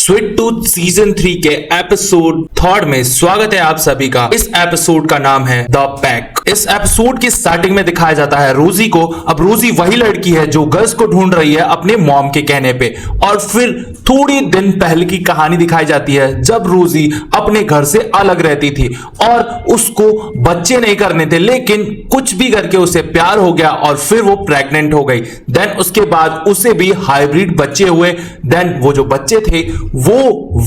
Sweet tooth season 3 के episode 3 में स्वागत है आप सभी का। इस एपिसोड का नाम है द पैक। इस एपिसोड की स्टार्टिंग में दिखाया जाता है रोजी को। अब रोजी वही लड़की है जो गर्ल्स को ढूंढ रही है अपने मॉम के कहने पे। और फिर थोड़ी दिन पहले की कहानी दिखाई जाती है जब रोजी अपने घर से अलग रहती थी और उसको बच्चे नहीं करने थे, लेकिन कुछ भी करके उसे प्यार हो गया और फिर वो प्रेग्नेंट हो गई। देन उसके बाद उसे भी हाइब्रिड बच्चे हुए। देन वो जो बच्चे थे वो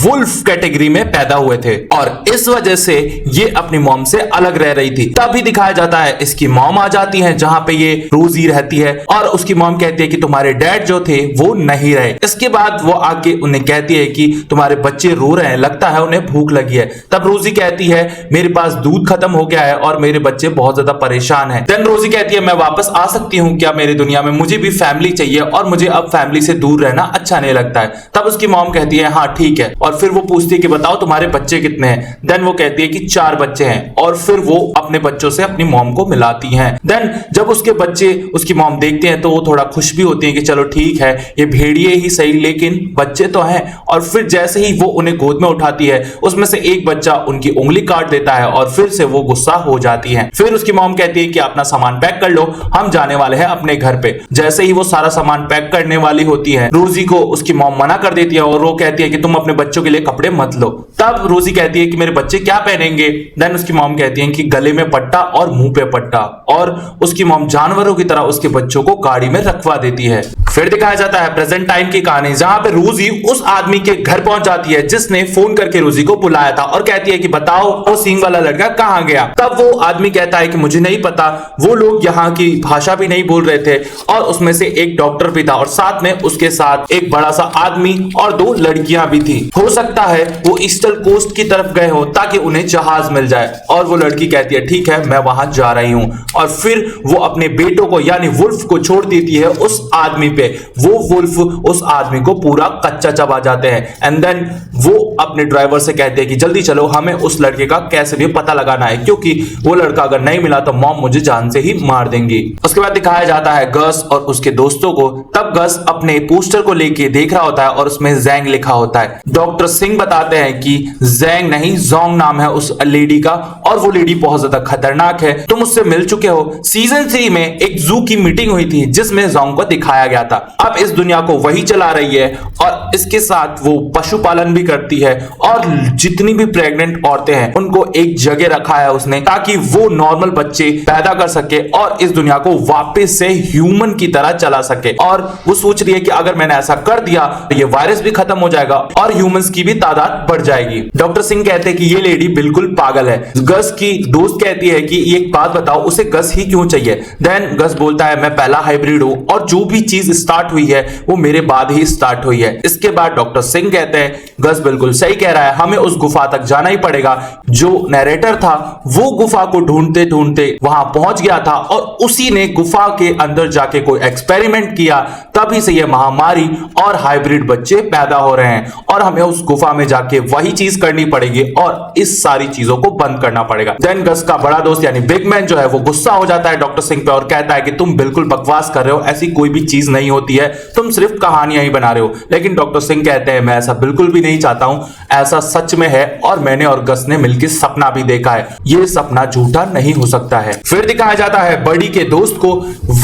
वुल्फ कैटेगरी में पैदा हुए थे और इस वजह से ये अपनी मॉम से अलग रह रही थी। तभी दिखाया जाता है इसकी मॉम आ जाती है जहां पे ये रोजी रहती है और उसकी मॉम कहती है कि तुम्हारे डैड जो थे वो नहीं रहे। इसके बाद वो आके उन्हें कहती है कि तुम्हारे बच्चे रो रहे हैं, लगता है उन्हें भूख लगी है। तब रोजी कहती है मेरे पास दूध खत्म हो गया है और मेरे बच्चे बहुत ज्यादा परेशान हैं। देन रोजी कहती है मैं वापस आ सकती हूँ क्या मेरी दुनिया में, मुझे भी फैमिली चाहिए और मुझे अब फैमिली से दूर रहना अच्छा नहीं लगता है। तब उसकी मॉम कहती है हाँ ठीक है। और फिर वो पूछती है कि बताओ तुम्हारे बच्चे कितने हैं। देन वो कहती है कि 4 बच्चे हैं और फिर वो अपने बच्चों से अपनी मॉम को मिलाती हैं। देन जब उसके बच्चे उसकी मॉम देखते हैं तो वो थोड़ा खुश भी होती है कि चलो ठीक है ये भेड़िए ही सही लेकिन बच्चे तो हैं। और फिर जैसे ही वो उन्हें गोद में उठाती है उसमें से एक बच्चा उनकी उंगली काट देता है और फिर से वो गुस्सा हो जाती है। फिर उसकी मॉम कहती है कि अपना सामान पैक कर लो, हम जाने वाले हैं अपने घर पे। जैसे ही वो सारा सामान पैक करने वाली होती है रोजी को उसकी मॉम मना कर देती है और वो कहती है कि तुम अपने बच्चों के लिए कपड़े मत लो। तब रोजी कहती है कि मेरे बच्चे क्या पहनेंगे। देन उसकी मॉम कहती है कि गले में पट्टा और मुंह पे पट्टा। और उसकी मॉम जानवरों की तरह उसके बच्चों को गाड़ी में रखवा देती है। फिर दिखाया जाता है प्रेजेंट टाइम की कहानी जहां पे रोजी उस आदमी के घर पहुंच जाती है जिसने फोन करके रोजी को बुलाया था और कहती है कि बताओ वो सींग वाला लड़का कहां गया। तब वो आदमी कहता है कि मुझे नहीं पता, वो लोग यहाँ की भाषा भी नहीं बोल रहे थे और उसमें से एक डॉक्टर भी था और साथ में उसके साथ एक बड़ा सा आदमी और 2 लड़कियां भी थी। हो सकता है वो ईस्टर्न कोस्ट की तरफ गए हो ताकि उन्हें जहाज मिल जाए। और वो लड़की कहती है ठीक है मैं वहां जा रही हूं। और फिर वो अपने बेटों को यानी वुल्फ को छोड़ देती है उस आदमी पे। वो वुल्फ उस आदमी को पूरा कच्चा चबा जाते हैं। एंड देन वो अपने ड्राइवर से कहते हैं कि जल्दी चलो, हमें उस लड़के का कैसे भी पता लगाना है क्योंकि वो लड़का अगर नहीं मिला तो मॉम मुझे जान से ही मार देंगी। उसके बाद दिखाया जाता है गस और उसके दोस्तों को। तब गस अपने पोस्टर को लेके देख रहा होता है और उसमें जैंग लिखा होता है। डॉक्टर सिंह बताते हैं कि जैंग नहीं जोंग नाम है उस लेडी का और वो लेडी बहुत ज्यादा खतरनाक है, तुम उससे मिल चुके हो। सीजन 3 में एक जू की मीटिंग हुई थी जिसमें जोंग को दिखाया गया था। अब इस दुनिया को वही चला रही है और इसके साथ वो पशुपालन भी करती है और जितनी भी प्रेग्नेंट औरतें हैं उनको एक जगह रखा है उसने ताकि वो नॉर्मल बच्चे पैदा कर सके और इस दुनिया को वापस से ह्यूमन की तरह चला सके। और वो सोच रही है कि अगर मैंने ऐसा कर दिया तो ये वायरस भी खत्म हो जाएगा और ह्यूमंस की भी तादाद बढ़ जाएगी। डॉक्टर सिंह कहते हैं कि ये लेडी बिल्कुल पागल है। गस की दोस्त कहती है कि एक बात बताओ उसे गस ही क्यों चाहिए। देन गस बोलता है मैं पहला हाइब्रिड हूं और जो भी चीज स्टार्ट हुई है वो मेरे बाद ही स्टार्ट हुई है। इसके बाद डॉक्टर सिंह कहते हैं गस बिल्कुल सही कह रहा है, हमें उस गुफा तक जाना ही पड़ेगा। जो नैरेटर था वो गुफा को ढूंढते ढूंढते वहां पहुंच गया था और उसी ने गुफा के अंदर जाके कोई एक्सपेरिमेंट किया, तभी से ये महामारी और हाइब्रिड बच्चे पैदा हो रहे हैं और हमें उस गुफा में जाके वही चीज करनी पड़ेगी और इस सारी चीजों को बंद करना पड़ेगा। देन गस का बड़ा दोस्त यानी बिग मैन जो है वो गुस्सा हो जाता है डॉक्टर सिंह पे और कहता है कि तुम बिल्कुल बकवास कर रहे हो, ऐसी कोई भी चीज नहीं होती है, तुम सिर्फ कहानियां ही बना रहे हो। लेकिन डॉक्टर सिंह कहते हैं मैं ऐसा बिल्कुल भी नहीं चाहता हूं, ऐसा सच में है और मैंने और गस ने मिलकर सपना भी देखा है, ये सपना झूठा नहीं हो सकता है। फिर दिखाया जाता है बड़ी के दोस्त को।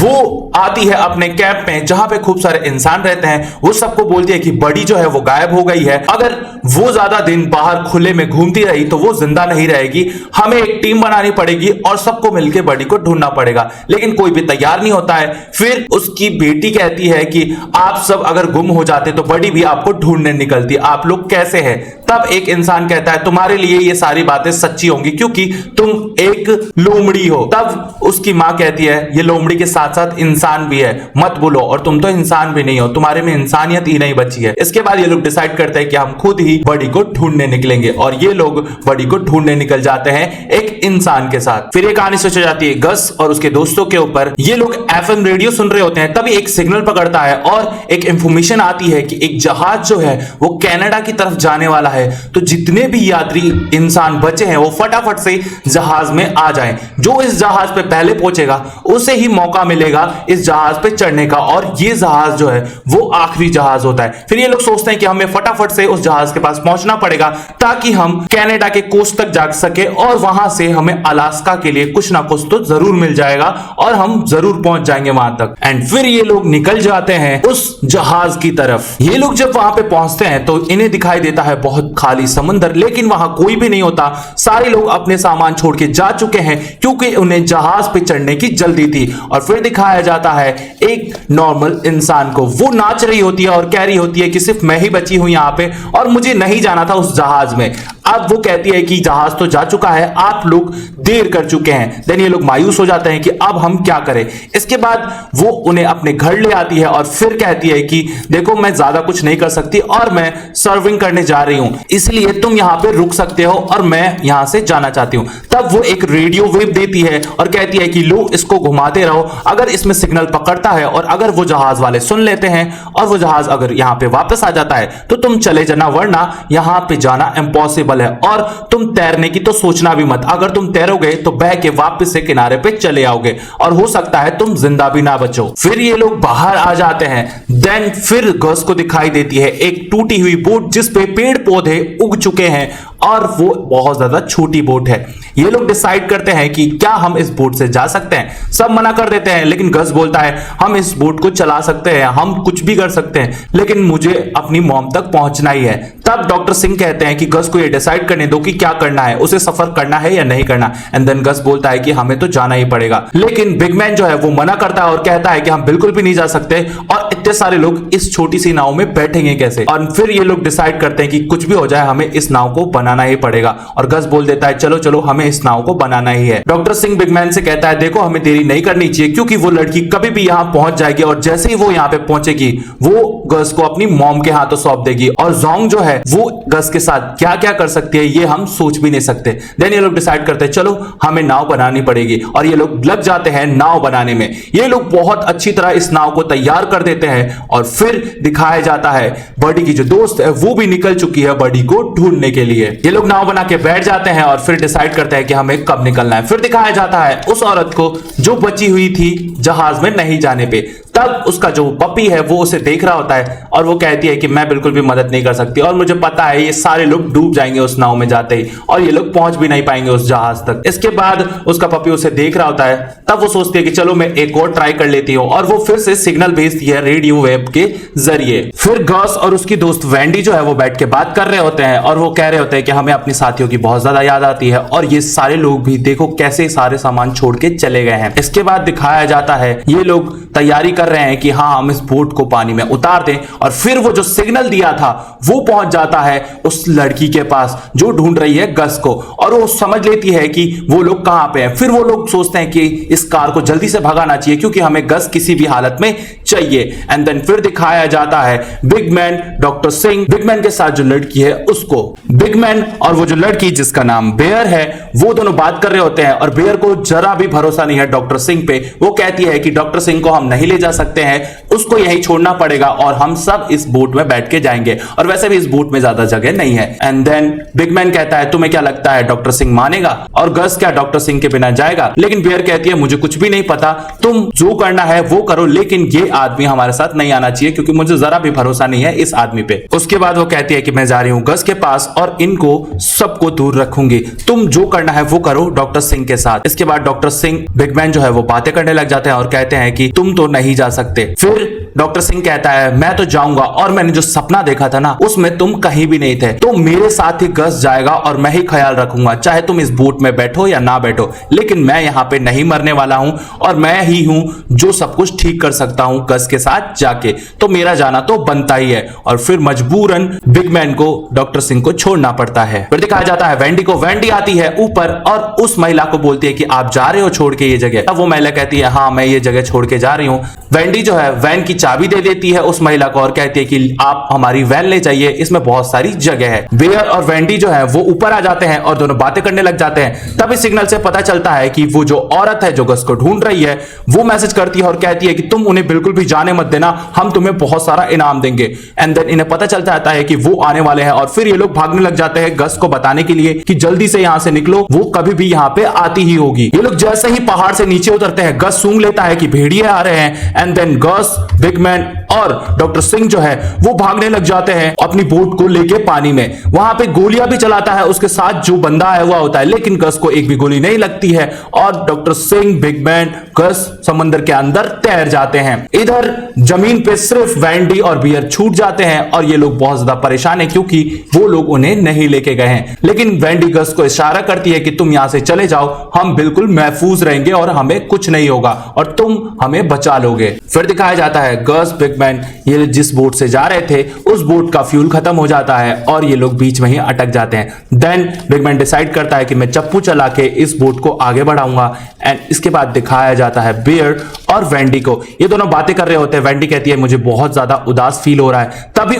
वो आती है अपने कैंप में जहां पे खूब सारे इंसान रहते हैं। वो सबको बोलती है कि बड़ी जो है वो गायब हो गई है, अगर वो ज्यादा दिन बाहर खुले में घूमती रही तो वो जिंदा नहीं रहेगी, हमें एक टीम बनानी पड़ेगी और सबको मिलकर बड़ी को ढूंढना पड़ेगा। लेकिन कोई भी तैयार नहीं होता है। फिर उसकी बेटी कहती है कि आप सब अगर गुम हो जाते तो बड़ी भी आपको ढूंढने निकलती, आप लोग कैसे हैं। तब एक इंसान कहता है तुम्हारे लिए ये सारी बातें सच्ची होंगी क्योंकि तुम एक लोमड़ी हो। तब उसकी मां कहती है ये लोमड़ी के साथ साथ इंसान भी है, मत बोलो, और तुम तो इंसान भी नहीं हो, तुम्हारे में इंसानियत ही नहीं बची है। इसके बाद ये लोग डिसाइड करते हैं कि हम खुद ही बड़ी को ढूंढने निकलेंगे और ये लोग बड़ी को ढूंढने निकल जाते हैं एक इंसान के साथ। फिर ये कहानी सोच जाती है गस और उसके दोस्तों के ऊपर। ये लोग एफएम रेडियो सुन रहे होते हैं, तभी एक सिग्नल पकड़ता है और एक इंफॉर्मेशन आती है कि एक जहाज जो है वो कनाडा की तरफ जाने वाला है है तो जितने भी यात्री इंसान बचे हैं वो फटाफट से जहाज में आ जाएं। जो इस जहाज पे पहले पहुंचेगा उसे ही मौका मिलेगा इस जहाज पे चढ़ने का, और ये जहाज जो है वो आखिरी जहाज होता है। फिर ये लोग सोचते हैं कि हमें फटाफट से उस जहाज के पास पहुंचना पड़ेगा ताकि हम कनाडा के कोस्ट तक जा सके और वहां से हमें अलास्का के लिए कुछ ना कुछ तो जरूर मिल जाएगा और हम जरूर पहुंच जाएंगे वहां तक। एंड फिर ये लोग निकल जाते हैं उस जहाज की तरफ। ये लोग जब वहां पे पहुंचते हैं तो इन्हें दिखाई देता है बहुत खाली समुद्र, लेकिन वहां कोई भी नहीं होता। सारे लोग अपने सामान छोड़ के जा चुके हैं क्योंकि उन्हें जहाज पे चढ़ने की जल्दी थी। और फिर दिखाया जाता है एक नॉर्मल इंसान को, वो नाच रही होती है और कह रही होती है कि सिर्फ मैं ही बची हूं यहां पे और मुझे नहीं जाना था उस जहाज में। अब वो कहती है कि जहाज तो जा चुका है, आप लोग देर कर चुके हैं। देन ये लोग मायूस हो जाते हैं कि अब हम क्या करें। इसके बाद वो उन्हें अपने घर ले आती है और फिर कहती है कि देखो मैं ज्यादा कुछ नहीं कर सकती और मैं सर्विंग करने जा रही हूं, इसलिए तुम यहां पे रुक सकते हो और मैं यहां से जाना चाहती हूं। तब वो एक रेडियो वेव देती है और कहती है कि लो इसको घुमाते रहो, अगर इसमें सिग्नल पकड़ता है और अगर वो जहाज वाले सुन लेते हैं और वो जहाज अगर यहां पे वापस आ जाता है तो तुम चले जाना, वरना यहां पे जाना इम्पॉसिबल है। और तुम तैरने की तो सोचना भी मत, अगर तुम तैरोगे तो बह के वापस से किनारे पे चले आओगे और हो सकता है तुम जिंदा भी ना बचो। फिर ये लोग बाहर आ जाते हैं। देन फिर गस को दिखाई देती है एक टूटी हुई बोट जिस पे पेड़ पौधे उग चुके हैं और वो बहुत ज्यादा छोटी बोट है। ये लोग डिसाइड करते हैं कि क्या हम इस बोट से जा सकते हैं। सब मना कर देते हैं, लेकिन गस बोलता है हम इस बोट को चला सकते हैं, हम कुछ भी कर सकते हैं, लेकिन मुझे अपनी मॉम तक पहुंचना ही है। तब डॉक्टर सिंह कहते हैं कि गस को ये डिसाइड करने दो कि क्या करना है, उसे सफर करना है या नहीं करना। एंड देन गस बोलता है कि हमें तो जाना ही पड़ेगा, लेकिन बिग मैन जो है वो मना करता है और कहता है कि हम बिल्कुल भी नहीं जा सकते और इतने सारे लोग इस छोटी सी नाव में बैठेंगे कैसे। और फिर ये लोग डिसाइड करते हैं कि कुछ भी हो जाए हमें इस नाव को बनाना ही पड़ेगा और गस बोल देता है चलो चलो हमें इस नाव को बनाना ही है। डॉक्टर सिंह बिग मैन से कहता है देखो हमें देरी नहीं करनी चाहिए क्योंकि वो लड़की कभी भी यहां पहुंच जाएगी और जैसे ही वो यहां पे पहुंचेगी वो गस को अपनी मॉम के हाथों सौंप देगी और जोंग जो है वो गस के साथ क्या क्या कर सकती है ये हम सोच भी नहीं सकते। देन ये लोग डिसाइड करते हैं चलो हमें नाव बनानी पड़ेगी और ये लोग लग जाते हैं नाव बनाने में। ये लोग बहुत अच्छी तरह इस नाव को तैयार कर देते हैं और फिर दिखाया जाता है बडी की जो दोस्त है वो भी निकल चुकी है बडी को ढूंढने के लिए। ये लोग नाव बना के बैठ जाते हैं और फिर डिसाइड करते हैं कि हमें कब निकलना है। फिर दिखाया जाता है उस औरत को जो बची हुई थी जहाज में नहीं जाने पे। तब उसका जो पपी है वो उसे देख रहा होता है और वो कहती है कि मैं बिल्कुल भी मदद नहीं कर सकती और मुझे पता है ये सारे लोग डूब जाएंगे उस नाव में जाते ही और ये लोग पहुंच भी नहीं पाएंगे उस जहाज तक। इसके बाद उसका पपी उसे देख रहा होता है। तब वो सोचती है कि चलो मैं एक और ट्राई कर लेती हूँ और वो फिर से सिग्नल भेजती है रेडियो वेव के जरिए। फिर गस और उसकी दोस्त वैंडी जो है वो बैठ के बात कर रहे होते हैं और वो कह रहे होते हैं कि हमें अपनी साथियों की बहुत ज्यादा याद आती है और ये सारे लोग भी देखो कैसे सारे सामान छोड़ के चले गए हैं। इसके बाद दिखाया जाता है ये लोग तैयारी कर रहे हैं कि हाँ हम इस बोट को पानी में उतार दें और फिर वो जो सिग्नल दिया था वो पहुंच जाता है उस लड़की के पास जो ढूंढ रही है गस को और वो समझ लेती है कि वो लोग कहां पे हैं। फिर वो लोग सोचते हैं कि इस कार को जल्दी से भगाना चाहिए क्योंकि हमें गस किसी भी हालत में चाहिए। एंड देन फिर दिखाया जाता है big man, doctor Singh, big man के साथ जो लड़की है उसको। बिग मैन और वो जो लड़की जिसका नाम बेयर है वो दोनों बात कर रहे होते हैं और बेयर को जरा भी भरोसा नहीं है डॉक्टर सिंह पे। वो कहती है कि डॉक्टर सिंह को हम नहीं ले जा सकते हैं, उसको यहीं छोड़ना पड़ेगा और हम सब इस बोट में बैठ के जाएंगे और वैसे भी इस बोट में ज्यादा जगह नहीं है। एंड देन बिग मैन कहता है तुम्हें क्या लगता है डॉक्टर सिंह मानेगा और गस क्या डॉक्टर सिंह के बिना जाएगा। लेकिन बेयर कहती है मुझे कुछ भी नहीं पता, तुम जो करना है वो करो, लेकिन ये आदमी हमारे साथ नहीं आना चाहिए क्योंकि मुझे जरा भी भरोसा नहीं है इस आदमी पे। उसके बाद वो कहती है कि मैं जा रही हूं गस के पास और इनको सबको दूर रखूंगी, तुम जो करना है वो करो डॉक्टर सिंह के साथ। इसके बाद डॉक्टर सिंह बिग मैन जो है वो बातें करने लग जाते हैं और कहते हैं कि तुम तो नहीं जा सकते। फिर डॉक्टर सिंह कहता है मैं तो जाऊंगा और मैंने जो सपना देखा था ना उसमें तुम कहीं भी नहीं थे, तो मेरे साथ ही गस जाएगा और मैं ही ख्याल रखूंगा चाहे तुम इस बोट में बैठो या ना बैठो, लेकिन मैं यहाँ पे नहीं मरने वाला हूं और मैं ही हूं जो सब कुछ ठीक कर सकता हूं गस के साथ जाके, तो मेरा जाना तो बनता ही है। और फिर मजबूरन बिग मैन को डॉक्टर सिंह को छोड़ना पड़ता है। फिर दिखाया जाता है वैंडी को। वैंडी आती है ऊपर और उस महिला को बोलती है कि आप जा रहे हो छोड़ के ये जगह। अब वो महिला कहती है हाँ मैं ये जगह छोड़ के जा रही हूँ। वैंडी जो है वैन की चाबी दे देती है उस महिला को और कहती है कि आप हमारी वैन ले जाइए, इसमें बहुत सारी जगह है। बेयर और वेंडी जो है वो ऊपर आ जाते हैं और दोनों बातें करने लग जाते हैं। तभी सिग्नल से पता चलता है कि वो जो औरत है जो गस को ढूंढ रही है वो मैसेज करती है और कहती है कि तुम उन्हें बिल्कुल भी जाने मत देना, हम तुम्हें बहुत सारा इनाम देंगे। एंड देन इन्हें पता चल जाता है कि वो आने वाले हैं और फिर ये लोग भागने लग जाते हैं गस को बताने के लिए कि जल्दी से यहां से निकलो, वो कभी भी यहां पे आती ही होगी। ये लोग जैसे ही पहाड़ से नीचे उतरते हैं गस सूंघ लेता है कि भेड़िए आ रहे हैं। एंड देन गस, बिगमैन और डॉक्टर सिंह जो है वो भागने लग जाते हैं अपनी बोट को लेके पानी में। वहां पे गोलियां भी चलाता है उसके साथ जो बंदा आया हुआ होता है, लेकिन गस को एक भी गोली नहीं लगती है और डॉक्टर सिंह, बिगमैन, गस समंदर के अंदर तैर जाते हैं। इधर जमीन पे सिर्फ वैंडी और बियर छूट जाते हैं और ये लोग बहुत ज्यादा परेशान है क्योंकि वो लोग उन्हें नहीं लेके गए हैं। लेकिन वैंडी गस को इशारा करती है कि तुम यहां से चले जाओ, हम बिल्कुल महफूज रहेंगे और हमें कुछ नहीं होगा और तुम हमें बचा लोगे। फिर दिखाया जाता है गस, बिगमैन ये जिस बोट से जा रहे थे उस बोट का फ्यूल खत्म हो जाता है और ये लोग बीच में ही अटक जाते हैं। देन बिगमैन डिसाइड करता है कि मैं चप्पू चला के इस बोट को आगे बढ़ाऊंगा। एंड इसके बाद दिखाया जाता है बियर और वेंडी को, ये दोनों बातें कर रहे होते हैं। वेंडी कहती है मुझे बहुत ज्यादा उदास फील हो रहा है। तभी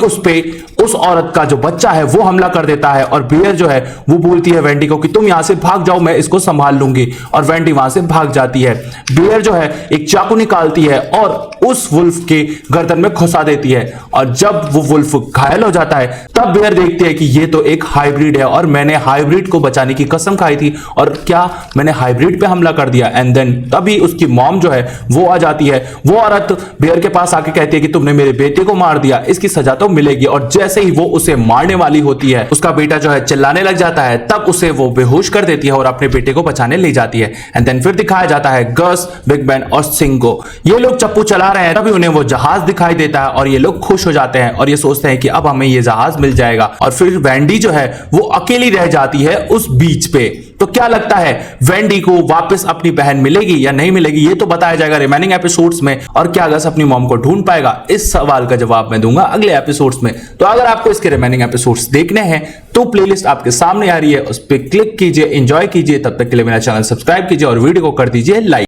उस औरत का जो बच्चा है वो हमला कर देता है और बियर जो है वो बोलती है वेंडी को कि तुम यहां से भाग जाओ, मैं इसको संभाल लूंगी। और वेंडी वहां से भाग जाती है। बियर जो है एक चाकू निकालती है और उस वुल्फ के गर्दन में घुसा देती है और जब वो वुल्फ घायल हो जाता है तब बियर देखती है कि ये तो एक हाइब्रिड है और मैंने हाइब्रिड को बचाने की कसम खाई थी और क्या मैंने हाइब्रिड पे हमला कर दिया। एंड देन तभी उसकी मॉम जो है वो आ जाती है। वो औरत बियर के पास आके कहती है कि तुमने मेरे बेटे को मार दिया, इसकी सजा तो मिलेगी। और जैसे ही वो उसे मारने वाली होती है उसका बेटा जो है चिल्लाने लग जाता है, तब उसे वो बेहोश कर देती है और अपने बेटे को बचाने ले जाती है। एंड देन फिर दिखाया जाता है गस, बिगमैन और सिंह को, ये लोग चप्पू चला रहे हैं। तभी उन्हें वो जहाज दिखाई देता है और ये लोग खुश हो जाते हैं और ये सोचते हैं कि अब हमें ये जहाज मिल जाएगा। और फिर वेंडी जो है वो अकेली रह जाती है उस बीच पे। तो क्या लगता है वेंडी को वापस अपनी बहन मिलेगी या नहीं मिलेगी, ये तो बताया जाएगा रिमेनिंग एपिसोड्स में। और क्या गस अपनी मॉम को ढूंढ पाएगा, इस सवाल का जवाब मैं दूंगा अगले एपिसोड्स में। तो अगर आपको इसके रिमेनिंग एपिसोड्स देखने हैं तो प्लेलिस्ट आपके सामने आ रही है, उस पर क्लिक कीजिए, एंजॉय कीजिए। तब तक के लिए मेरा चैनल सब्सक्राइब कीजिए और वीडियो को कर दीजिए लाइक।